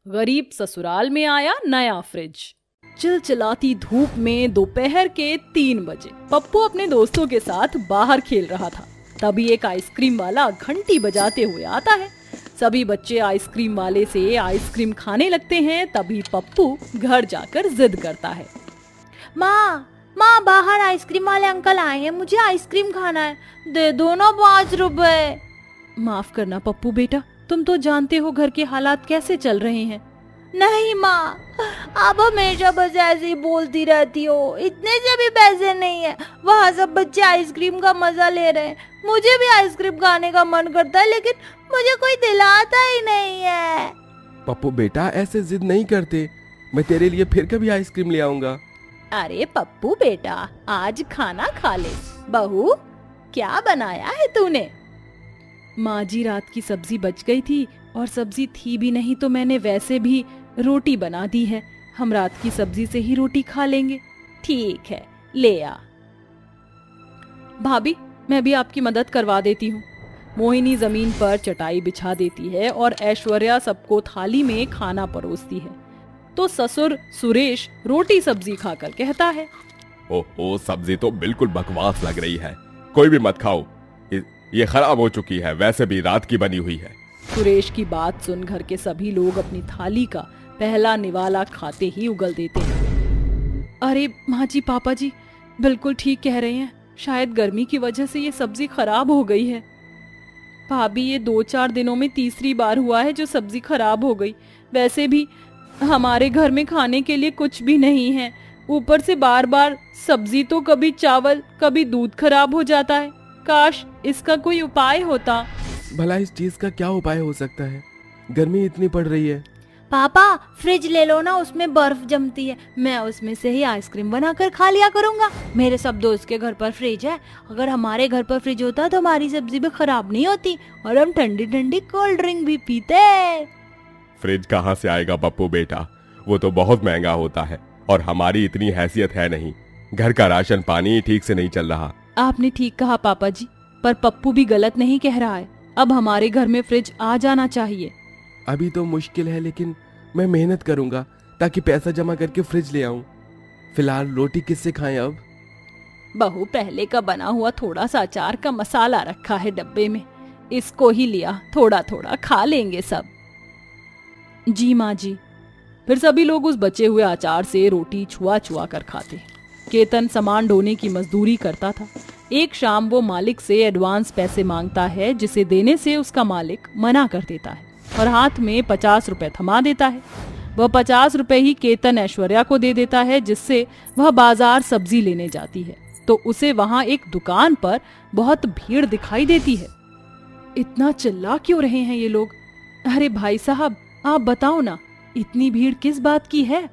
गरीब ससुराल में आया नया फ्रिज। चिलचिलाती धूप में दोपहर के 3 बजे पप्पू अपने दोस्तों के साथ बाहर खेल रहा था। तभी एक आइसक्रीम वाला घंटी बजाते हुए आता है। सभी बच्चे आइसक्रीम वाले से आइसक्रीम खाने लगते हैं। तभी पप्पू घर जाकर जिद करता है, माँ बाहर आइसक्रीम वाले अंकल आए हैं, मुझे आइसक्रीम खाना है, दे दो ना 5 रुपए। माफ करना पप्पू बेटा, तुम तो जानते हो घर के हालात कैसे चल रहे हैं। नहीं माँ, आप हमेशा बस ऐसे ही बोलती रहती हो, इतने से भी पैसे नहीं है। वहाँ सब बच्चे आइसक्रीम का मजा ले रहे हैं, मुझे भी आइसक्रीम खाने का मन करता है, लेकिन मुझे कोई दिलाता ही नहीं है। पप्पू बेटा ऐसे जिद नहीं करते, मैं तेरे लिए फिर कभी आइसक्रीम ले आऊंगा। अरे पप्पू बेटा, आज खाना खा ले। बहू, क्या बनाया है तूने? माँ जी, रात की सब्जी बच गई थी और सब्जी थी भी नहीं तो मैंने वैसे भी रोटी बना दी है। हम रात की सब्जी से ही रोटी खा लेंगे। ठीक है, ले आ। भाभी, मैं भी आपकी मदद करवा देती हूँ। मोहिनी जमीन पर चटाई बिछा देती है और ऐश्वर्या सबको थाली में खाना परोसती है। तो ससुर सुरेश रोटी सब्जी खाकर कहता है, ओहो, सब्जी तो बिल्कुल बकवास लग रही है, कोई भी मत खाओ, ये खराब हो चुकी है, वैसे भी रात की बनी हुई है। सुरेश की बात सुन घर के सभी लोग अपनी थाली का पहला निवाला खाते ही उगल देते हैं। अरे माँ जी, पापा जी बिल्कुल ठीक कह रहे हैं, शायद गर्मी की वजह से ये सब्जी खराब हो गई है। भाभी, ये 2-4 दिनों में तीसरी बार हुआ है जो सब्जी खराब हो गई। वैसे भी हमारे घर में खाने के लिए कुछ भी नहीं है, ऊपर से बार बार सब्जी तो कभी चावल कभी दूध खराब हो जाता है। काश इसका कोई उपाय होता। भला इस चीज का क्या उपाय हो सकता है? गर्मी इतनी पड़ रही है। पापा, फ्रिज ले लो ना, उसमें बर्फ जमती है, मैं उसमें से ही आइसक्रीम बनाकर खा लिया करूंगा। मेरे सब दोस्त के घर पर फ्रिज है, अगर हमारे घर पर फ्रिज होता तो हमारी सब्जी भी खराब नहीं होती और हम ठंडी ठंडी कोल्ड ड्रिंक भी पीते। फ्रिज कहाँ से आएगा पप्पू बेटा, वो तो बहुत महंगा होता है और हमारी इतनी हैसियत है नहीं। घर का राशन पानी ठीक से नहीं चल रहा। आपने ठीक कहा पापा जी, पर पप्पू भी गलत नहीं कह रहा है। अब हमारे घर में फ्रिज आ जाना चाहिए। अभी तो मुश्किल है, लेकिन मैं मेहनत करूंगा ताकि पैसा जमा करके फ्रिज ले आऊं। फिलहाल रोटी किससे खाएं अब? बहू, पहले का बना हुआ थोड़ा सा अचार का मसाला रखा है डब्बे में, इसको ही लिया, थोड़ा थोड़ा खा लेंगे सब। जी माँ जी। फिर सभी लोग उस बचे हुए अचार से रोटी छुआ छुआ कर खाते। केतन सामान ढोने की मजदूरी करता था। एक शाम वो मालिक से एडवांस पैसे मांगता है, जिसे देने से उसका मालिक मना कर देता है और हाथ में 50 रुपए थमा देता है। वह 50 रुपए ही केतन ऐश्वर्या को दे देता है, जिससे वह बाजार सब्जी लेने जाती है। तो उसे वहां एक दुकान पर बहुत भीड़ दिखाई देती है। इतना चिल्ला क्यों रहे हैं ये लोग? अरे भाई साहब, आप बताओ ना, इतनी भीड़ किस बात की है?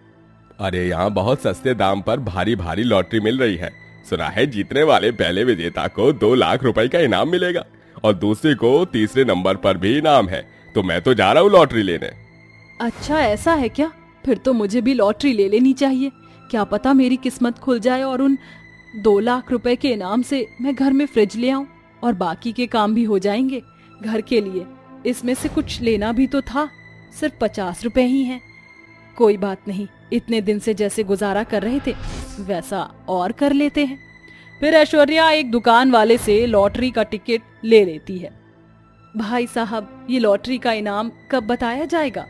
अरे यहाँ बहुत सस्ते दाम पर भारी भारी लॉटरी मिल रही है। सुना है जीतने वाले पहले विजेता को 2 लाख रुपए का इनाम मिलेगा और दूसरे को तीसरे नंबर पर भी इनाम है। तो मैं तो जा रहा हूँ लॉटरी लेने। अच्छा, ऐसा है क्या? फिर तो मुझे भी लॉटरी ले लेनी चाहिए। क्या पता मेरी किस्मत खुल जाए और उन 2 लाख रुपए के इनाम से मैं घर में फ्रिज ले आऊं और बाकी के काम भी हो जाएंगे घर के लिए। इसमें से कुछ लेना भी तो था, सिर्फ 50 रुपए ही हैं। कोई बात नहीं, इतने दिन से जैसे गुजारा कर रहे थे वैसा और कर लेते हैं। फिर ऐश्वर्या एक दुकान वाले से लॉटरी का टिकट ले लेती है। भाई साहब, ये लॉटरी का इनाम कब बताया जाएगा?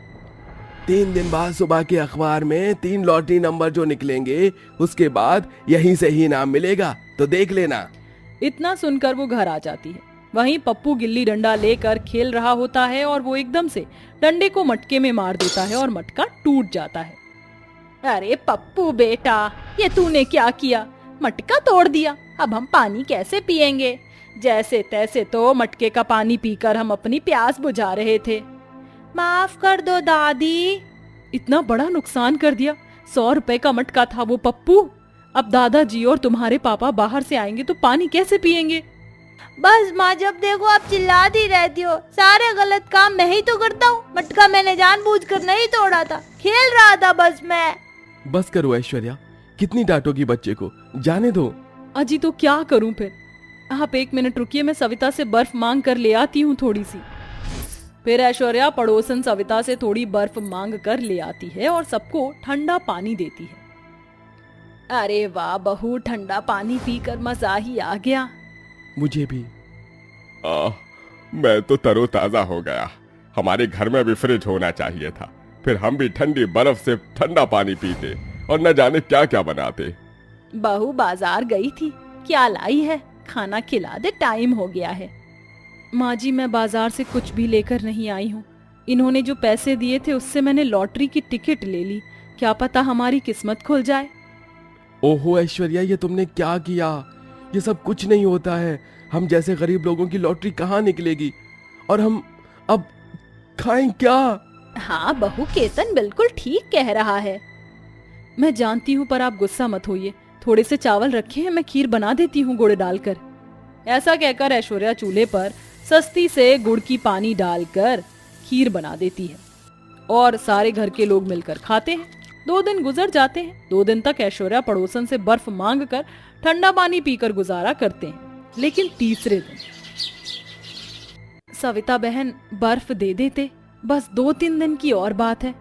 3 दिन बाद सुबह के अखबार में 3 लॉटरी नंबर जो निकलेंगे, उसके बाद यहीं से ही इनाम मिलेगा, तो देख लेना। इतना सुनकर वो घर आ जाती है। वहीं पप्पू गिल्ली डंडा लेकर खेल रहा होता है और वो एकदम से डंडे को मटके में मार देता है और मटका टूट जाता है। अरे पप्पू बेटा, ये तूने क्या किया? मटका तोड़ दिया, अब हम पानी कैसे पिएंगे? जैसे तैसे तो मटके का पानी पीकर हम अपनी प्यास बुझा रहे थे। माफ कर दो दादी। इतना बड़ा नुकसान कर दिया। 100 रुपए का मटका था वो पप्पू। अब दादाजी और तुम्हारे पापा बाहर से आएंगे तो पानी कैसे पिएंगे? बस माँ, जब देखो आप चिल्लाती रहती हो। सारे गलत काम मैं ही तो करता हूँ। मटका मैंने जानबूझकर नहीं तोड़ा था, खेल रहा था बस मैं। बस करो ऐश्वर्या, कितनी डांटोगी बच्चे को, जाने दो। अजी तो क्या करूं फिर? आप 1 मिनट रुकिए, मैं सविता से बर्फ मांग कर ले आती हूँ थोड़ी सी। फिर ऐश्वर्या पड़ोसन सविता से थोड़ी बर्फ मांग कर ले आती है और सबको ठंडा पानी देती है। अरे वाह बहू, ठंडा पानी पीकर मजा ही आ गया। मुझे भी। मैं तो तरोताजा हो गया। हमारे घर में भी फ्रिज होना चाहिए था, फिर हम भी ठंडी बर्फ से ठंडा पानी पीते और न जाने क्या क्या बनाते। बहू बाजार गई थी, क्या लाई है? खाना खिला दे, टाइम हो गया है। माँ जी, मैं बाजार से कुछ भी लेकर नहीं आई हूँ। इन्होंने जो पैसे दिए थे उससे मैंने लॉटरी की टिकट ले ली, क्या पता हमारी किस्मत खुल जाए। ओहो ऐश्वर्या, ये तुमने क्या किया? ये सब कुछ नहीं होता है। हम जैसे गरीब लोगों की लॉटरी कहाँ निकलेगी, और हम अब खाएं क्या? हाँ बहू, केतन बिल्कुल ठीक कह रहा है। मैं जानती हूँ, पर आप गुस्सा मत होइए। थोड़े से चावल रखे हैं, मैं खीर बना देती हूँ गुड़ डालकर। ऐसा कहकर ऐश्वर्या चूल्हे पर सस्ती से गुड़ की पानी डालकर खीर बना देती है और सारे घर के लोग मिलकर खाते हैं। 2 दिन गुजर जाते हैं। 2 दिन तक ऐश्वर्या पड़ोसन से बर्फ मांग कर ठंडा पानी पीकर गुजारा करते हैं। लेकिन तीसरे दिन सविता बहन बर्फ दे देते, बस 2-3 दिन की और बात है।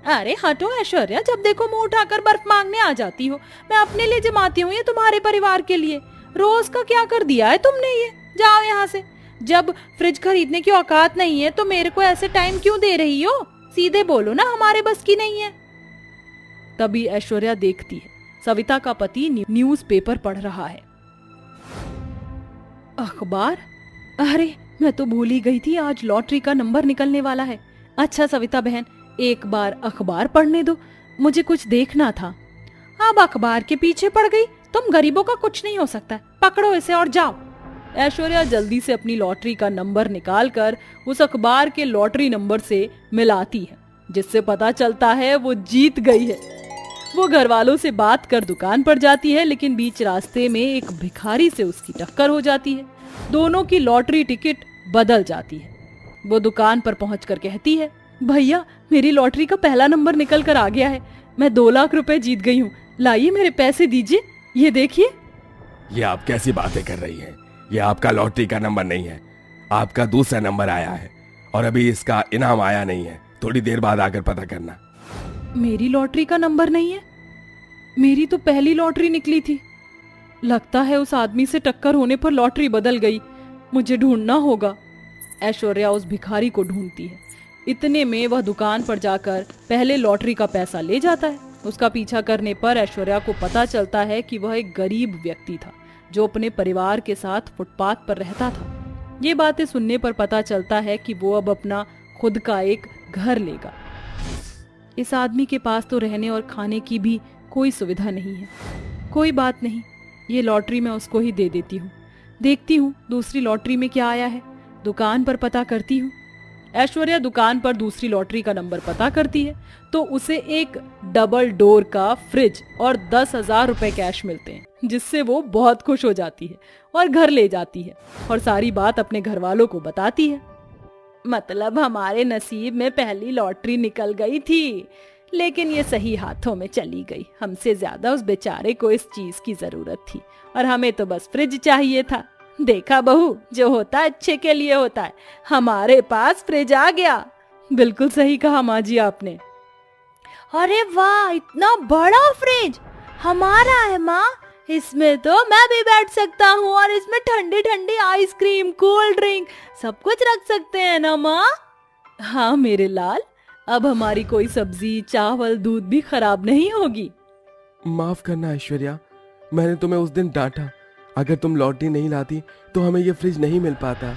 अरे हटो ऐश्वर्या, जब देखो मुंह उठाकर बर्फ मांगने आ जाती हो। मैं अपने लिए जमाती हूँ, ये तुम्हारे परिवार के लिए। रोज का क्या कर दिया है तुमने ये? जाओ यहाँ से। जब फ्रिज खरीदने की औकात नहीं है तो मेरे को ऐसे टाइम क्यों दे रही हो? सीधे बोलो ना, हमारे बस की नहीं है। तभी ऐश्वर्या देखती है सविता का पति न्यूज़पेपर पढ़ रहा है। अखबार? अरे मैं तो भूल ही गई थी, आज लॉटरी का नंबर निकलने वाला है। अच्छा सविता बहन, एक बार अखबार पढ़ने दो, मुझे कुछ देखना था। अब अखबार के पीछे पड़ गई? तुम गरीबों का कुछ नहीं हो सकता। पकड़ो इसे और जाओ। ऐश्वर्या जल्दी से अपनी लॉटरी का नंबर निकालकर उस अखबार के लॉटरी नंबर से मिलाती है, जिससे पता चलता है वो जीत गई है। वो घर वालों से बात कर दुकान पर जाती है, लेकिन बीच रास्ते में एक भिखारी से उसकी टक्कर हो जाती है। दोनों की लॉटरी टिकट बदल जाती है। वो दुकान पर पहुंचकर कहती है, भैया मेरी लॉटरी का पहला नंबर निकल कर आ गया है। मैं 2 लाख रुपए जीत गई हूँ। लाइए मेरे पैसे दीजिए, ये देखिए। ये आप कैसी बातें कर रही हैं? ये आपका लॉटरी का नंबर नहीं है, आपका दूसरा नंबर आया है और अभी इसका इनाम आया नहीं है। थोड़ी देर बाद आकर पता करना। मेरी लॉटरी का नंबर नहीं है? मेरी तो पहली लॉटरी निकली थी। लगता है उस आदमी से टक्कर होने पर लॉटरी बदल गई। मुझे ढूंढना होगा। ऐश्वर्या उस भिखारी को ढूंढती है। इतने में वह दुकान पर जाकर पहले लॉटरी का पैसा ले जाता है। उसका पीछा करने पर ऐश्वर्या को पता चलता है कि वह एक गरीब व्यक्ति था जो अपने परिवार के साथ फुटपाथ पर रहता था। ये बातें सुनने पर पता चलता है कि वो अब अपना खुद का एक घर लेगा। इस आदमी के पास तो रहने और खाने की भी कोई सुविधा नहीं है। कोई बात नहीं, ये लॉटरी मैं उसको ही दे देती हूँ। देखती हूँ दूसरी लॉटरी में क्या आया है। दुकान पर पता करती हूँ। ऐश्वर्या दुकान पर दूसरी लॉटरी का नंबर पता करती है तो उसे एक डबल डोर का फ्रिज और 10,000 रुपए कैश मिलते हैं, जिससे वो बहुत खुश हो जाती है और घर ले जाती है और सारी बात अपने घर वालों को बताती है। मतलब हमारे नसीब में पहली लॉटरी निकल गई थी, लेकिन ये सही हाथों में चली गई। हमसे ज्यादा उस बेचारे को इस चीज की जरूरत थी और हमें तो बस फ्रिज चाहिए था। देखा बहू, जो होता है अच्छे के लिए होता है। हमारे पास फ्रिज आ गया। बिल्कुल सही कहा माँ जी आपने। अरे वाह, इतना बड़ा फ्रिज हमारा है माँ। इसमें तो मैं भी बैठ सकता हूँ और इसमें ठंडी ठंडी आइसक्रीम, कोल्ड ड्रिंक सब कुछ रख सकते हैं ना माँ? हाँ मेरे लाल, अब हमारी कोई सब्जी, चावल, दूध भी खराब नहीं होगी। माफ करना ऐश्वर्या, मैंने तुम्हें उस दिन डांटा। अगर तुम लॉटरी नहीं लाती तो हमें ये फ्रिज नहीं मिल पाता।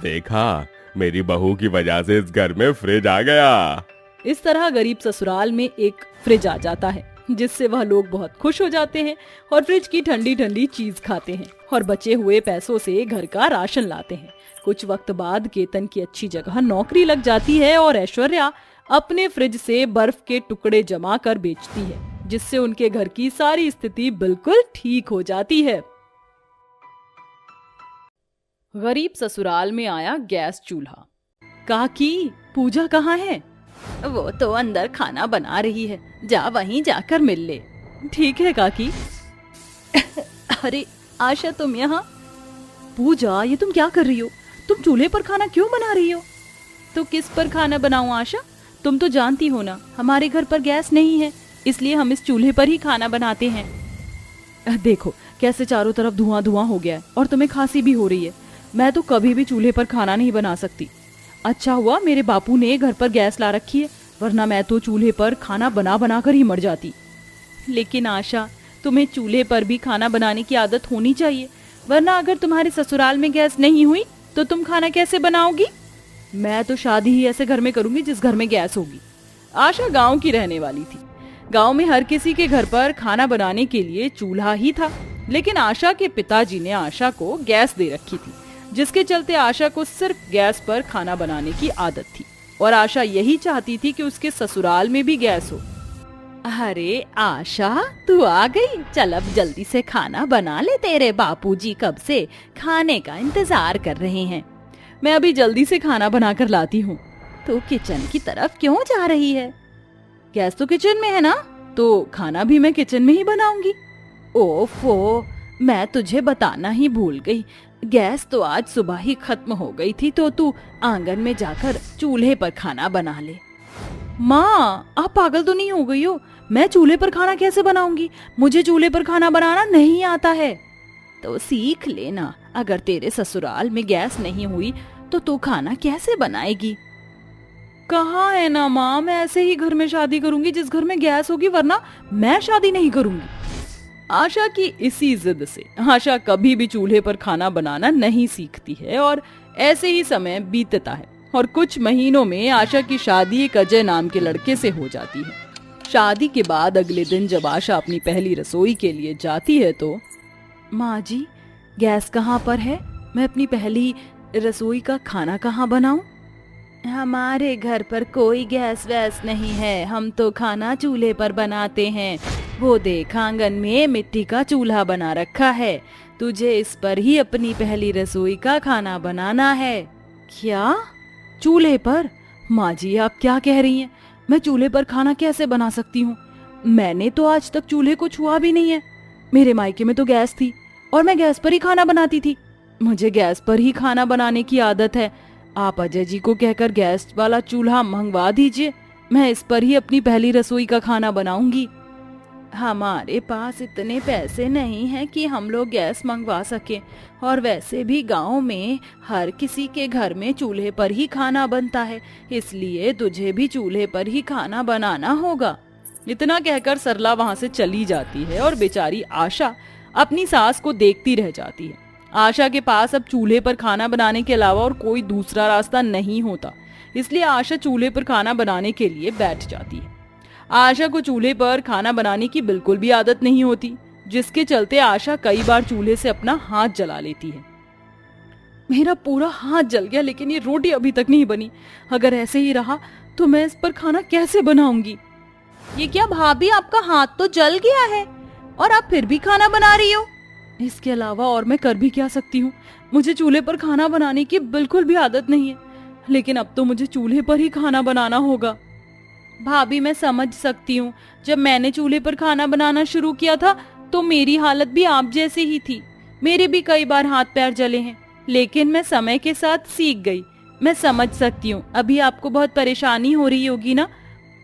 देखा, मेरी बहू की वजह से इस घर में फ्रिज आ गया। इस तरह गरीब ससुराल में एक फ्रिज आ जाता है, जिससे वह लोग बहुत खुश हो जाते हैं और फ्रिज की ठंडी ठंडी चीज खाते हैं और बचे हुए पैसों से घर का राशन लाते हैं। कुछ वक्त बाद केतन की अच्छी जगह नौकरी लग जाती है और ऐश्वर्या अपने फ्रिज से बर्फ के टुकड़े जमा कर बेचती है, जिससे उनके घर की सारी स्थिति बिल्कुल ठीक हो जाती है। गरीब ससुराल में आया गैस चूल्हा। काकी, पूजा कहाँ है? वो तो अंदर खाना बना रही है, जा वहीं जाकर मिल ले। ठीक है काकी। अरे आशा, तुम यहाँ? पूजा, ये तुम क्या कर रही हो? तुम चूल्हे पर खाना क्यों बना रही हो? तो किस पर खाना बनाऊं आशा? तुम तो जानती हो ना, हमारे घर पर गैस नहीं है, इसलिए हम इस चूल्हे पर ही खाना बनाते हैं। देखो कैसे चारों तरफ धुआं धुआं हो गया है और तुम्हें खांसी भी हो रही है। मैं तो कभी भी चूल्हे पर खाना नहीं बना सकती। अच्छा हुआ मेरे बापू ने घर पर गैस ला रखी है, वरना मैं तो चूल्हे पर खाना बना बना कर ही मर जाती। लेकिन आशा, तुम्हें चूल्हे पर भी खाना बनाने की आदत होनी चाहिए, वरना अगर तुम्हारे ससुराल में गैस नहीं हुई तो तुम खाना कैसे बनाओगी? मैं तो शादी ही ऐसे घर में करूंगी जिस घर में गैस होगी। आशा गांव की रहने वाली थी। गांव में हर किसी के घर पर खाना बनाने के लिए चूल्हा ही था, लेकिन आशा के पिताजी ने आशा को गैस दे रखी थी, जिसके चलते आशा को सिर्फ गैस पर खाना बनाने की आदत थी और आशा यही चाहती थी कि उसके ससुराल में भी गैस हो। अरे आशा, तू आ गई। चल अब जल्दी से खाना बना ले, तेरे बापूजी कब से खाने का इंतजार कर रहे हैं। मैं अभी जल्दी से खाना बनाकर लाती हूँ। तो किचन की तरफ क्यों जा रही है? गैस तो किचन में है ना, तो खाना भी मैं किचन में ही बनाऊंगी। ओफो, मैं तुझे बताना ही भूल गई, गैस तो आज सुबह ही खत्म हो गई थी, तो तू आंगन में जाकर चूल्हे पर खाना बना ले। माँ, आप पागल तो नहीं हो गई हो? मैं चूल्हे पर खाना कैसे बनाऊंगी? मुझे चूल्हे पर खाना बनाना नहीं आता है। तो सीख लेना, अगर तेरे ससुराल में गैस नहीं हुई तो तू खाना कैसे बनाएगी? कहाँ है ना माँ, मैं ऐसे ही घर में शादी करूंगी जिस घर में गैस होगी, वरना मैं शादी नहीं करूंगी। आशा की इसी जिद से आशा कभी भी चूल्हे पर खाना बनाना नहीं सीखती है और ऐसे ही समय बीतता है और कुछ महीनों में आशा की शादी एक अजय नाम के लड़के से हो जाती है। शादी के बाद अगले दिन जब आशा अपनी पहली रसोई के लिए जाती है तो, माँ जी, गैस कहाँ पर है? मैं अपनी पहली रसोई का खाना कहाँ बनाऊं? हमारे घर पर कोई गैस वैस नहीं है, हम तो खाना चूल्हे पर बनाते हैं। वो देख, आंगन में मिट्टी का चूल्हा बना रखा है, तुझे इस पर ही अपनी पहली रसोई का खाना बनाना है। क्या? चूल्हे पर? माँ जी, आप क्या कह रही हैं? मैं चूल्हे पर खाना कैसे बना सकती हूँ? मैंने तो आज तक चूल्हे को छुआ भी नहीं है। मेरे मायके में तो गैस थी और मैं गैस पर ही खाना बनाती थी। मुझे गैस पर ही खाना बनाने की आदत है। आप अजय जी को कहकर गैस वाला चूल्हा मंगवा दीजिए, मैं इस पर ही अपनी पहली रसोई का खाना बनाऊंगी। हमारे पास इतने पैसे नहीं हैं कि हम लोग गैस मंगवा सकें, और वैसे भी गांव में हर किसी के घर में चूल्हे पर ही खाना बनता है, इसलिए तुझे भी चूल्हे पर ही खाना बनाना होगा। इतना कहकर सरला वहां से चली जाती है और बेचारी आशा अपनी सास को देखती रह जाती है। आशा के पास अब चूल्हे पर खाना बनाने के अलावा और कोई दूसरा रास्ता नहीं होता, इसलिए आशा चूल्हे पर खाना बनाने के लिए बैठ जाती है। आशा को चूल्हे पर खाना बनाने की बिल्कुल भी आदत नहीं होती, जिसके चलते आशा कई बार चूल्हे से अपना हाथ जला लेती है। मेरा पूरा हाथ जल गया, लेकिन ये रोटी अभी तक नहीं बनी। अगर ऐसे ही रहा तो मैं इस पर खाना कैसे बनाऊंगी? ये क्या भाभी, आपका हाथ तो जल गया है और आप फिर भी खाना बना रही हो? इसके अलावा और मैं कर भी क्या सकती हूँ? मुझे चूल्हे पर खाना बनाने की बिल्कुल भी आदत नहीं है, लेकिन अब तो मुझे चूल्हे पर ही खाना बनाना होगा। भाभी, मैं समझ सकती हूँ, जब मैंने चूल्हे पर खाना बनाना शुरू किया था तो मेरी हालत भी आप जैसी ही थी। मेरे भी कई बार हाथ पैर जले हैं, लेकिन मैं समय के साथ सीख गई। मैं समझ सकती हूँ, अभी आपको बहुत परेशानी हो रही होगी ना।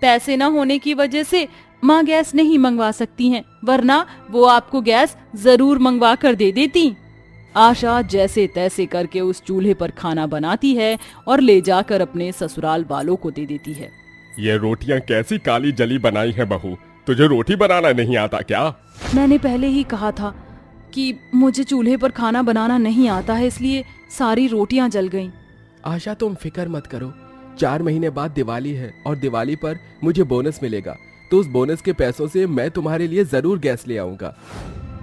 पैसे न होने की वजह से माँ गैस नहीं मंगवा सकती हैं, वरना वो आपको गैस जरूर मंगवा कर दे देती। आशा जैसे तैसे करके उस चूल्हे पर खाना बनाती है और ले जाकर अपने ससुराल वालों को दे देती है। ये रोटियां कैसी काली जली बनाई है बहू, तुझे रोटी बनाना नहीं आता क्या? मैंने पहले ही कहा था कि मुझे चूल्हे पर खाना बनाना नहीं आता है, इसलिए सारी रोटियां जल गईं। आशा, तुम फिक्र मत करो, 4 महीने बाद दिवाली है और दिवाली पर मुझे बोनस मिलेगा, तो उस बोनस के पैसों से मैं तुम्हारे लिए जरूर गैस ले आऊंगा।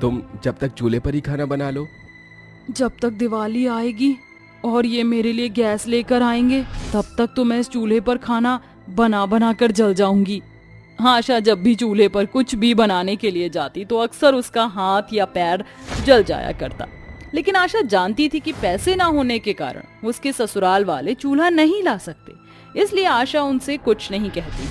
तुम जब तक चूल्हे पर ही खाना बना लो। जब तक दिवाली आएगी और ये मेरे लिए गैस लेकर आएंगे, तब तक तो मैं इस चूल्हे पर खाना बना बना कर जल जाऊंगी। आशा जब भी चूल्हे पर कुछ भी बनाने के लिए जाती तो अक्सर उसका हाथ या पैर जल जाया करता, लेकिन आशा जानती थी कि पैसे ना होने के कारण उसके ससुराल वाले चूल्हा नहीं ला सकते, इसलिए आशा उनसे कुछ नहीं कहती।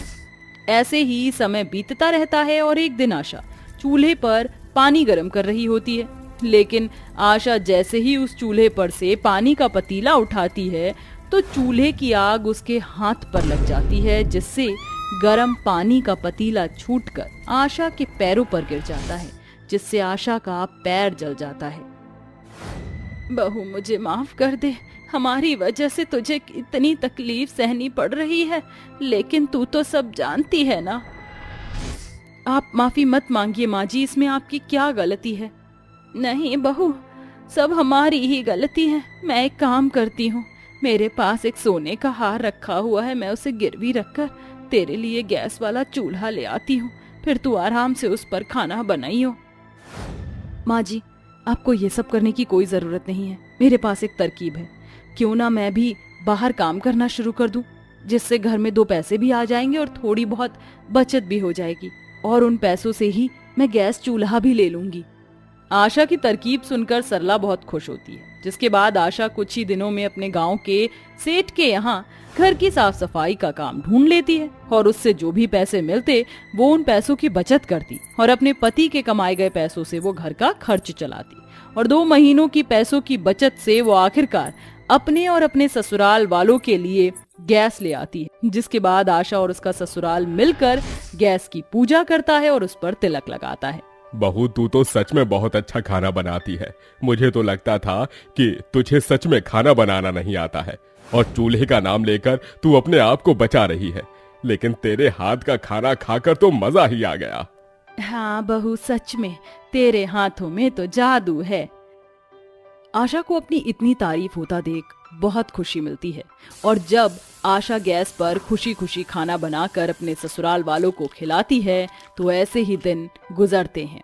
ऐसे ही समय बीतता रहता है और एक दिन आशा चूल्हे पर पानी गर्म कर रही होती है, लेकिन आशा जैसे ही उस चूल्हे पर से पानी का पतीला उठाती है तो चूल्हे की आग उसके हाथ पर लग जाती है, जिससे गर्म पानी का पतीला छूटकर आशा के पैरों पर गिर जाता है, जिससे आशा का पैर जल जाता है। बहू मुझे माफ कर दे, हमारी वजह से तुझे इतनी तकलीफ सहनी पड़ रही है, लेकिन तू तो सब जानती है ना। आप माफी मत मांगिए माँ जी, इसमें आपकी क्या गलती है। नहीं बहू, सब हमारी ही गलती है। मैं एक काम करती हूँ, मेरे पास एक सोने का हार रखा हुआ है, मैं उसे गिरवी रखकर तेरे लिए गैस वाला चूल्हा ले आती हूँ, फिर तू आराम से उस पर खाना बनाइयो। माँ जी, आपको ये सब करने की कोई जरूरत नहीं है, मेरे पास एक तरकीब है। क्यों ना मैं भी बाहर काम करना शुरू कर दूं, जिससे घर में 2 पैसे भी आ जाएंगे और थोड़ी बहुत बचत भी हो जाएगी, और उन पैसों से ही मैं गैस चूल्हा भी ले लूंगी। आशा की तरकीब सुनकर सरला बहुत खुश होती है, जिसके बाद आशा कुछ ही दिनों में अपने गांव के सेठ के यहाँ घर की साफ सफाई का काम ढूंढ लेती है, और उससे जो भी पैसे मिलते वो उन पैसों की बचत करती और अपने पति के कमाए गए पैसों से वो घर का खर्च चलाती, और 2 महीनों की पैसों की बचत से वो आखिरकार अपने और अपने ससुराल वालों के लिए गैस ले आती है, जिसके बाद आशा और उसका ससुराल मिलकर गैस की पूजा करता है और उस पर तिलक लगाता है। बहू, तू तो सच में बहुत अच्छा खाना बनाती है। मुझे तो लगता था कि तुझे सच में खाना बनाना नहीं आता है और चूल्हे का नाम लेकर तू अपने आप को बचा रही है, लेकिन तेरे हाथ का खाना खाकर तो मजा ही आ गया। हाँ बहू, सच में तेरे हाथों में तो जादू है। आशा को अपनी इतनी तारीफ होता देख बहुत खुशी मिलती है, और जब आशा गैस पर खुशी खुशी खाना बनाकर अपने ससुराल वालों को खिलाती है तो ऐसे ही दिन गुजरते हैं।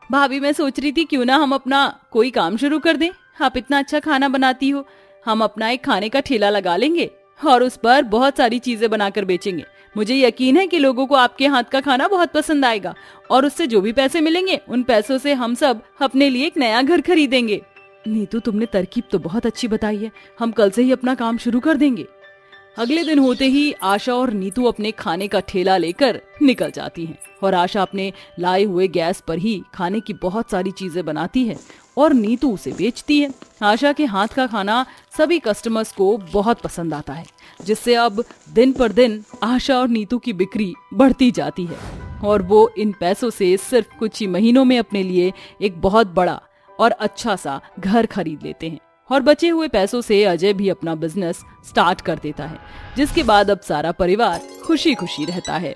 भाभी, मैं सोच रही थी क्यों ना हम अपना कोई काम शुरू कर दें। आप इतना अच्छा खाना बनाती हो, हम अपना एक खाने का ठेला लगा लेंगे और उस पर बहुत सारी चीजें बनाकर बेचेंगे। मुझे यकीन है कि लोगों को आपके हाथ का खाना बहुत पसंद आएगा, और उससे जो भी पैसे मिलेंगे उन पैसों से हम सब अपने लिए एक नया घर खरीदेंगे। नीतू, तुमने तरकीब तो बहुत अच्छी बताई है, हम कल से ही अपना काम शुरू कर देंगे। अगले दिन होते ही आशा और नीतू अपने खाने का ठेला लेकर निकल जाती हैं, और आशा अपने लाए हुए गैस पर ही खाने की बहुत सारी चीजें बनाती है और नीतू उसे बेचती है। आशा के हाथ का खाना सभी कस्टमर्स को बहुत पसंद आता है, जिससे अब दिन पर दिन आशा और नीतू की बिक्री बढ़ती जाती है, और वो इन पैसों से सिर्फ कुछ ही महीनों में अपने लिए एक बहुत बड़ा और अच्छा सा घर खरीद लेते हैं। और बचे हुए पैसों से अजय भी अपना बिजनेस स्टार्ट कर देता है, जिसके बाद अब सारा परिवार खुशी खुशी रहता है।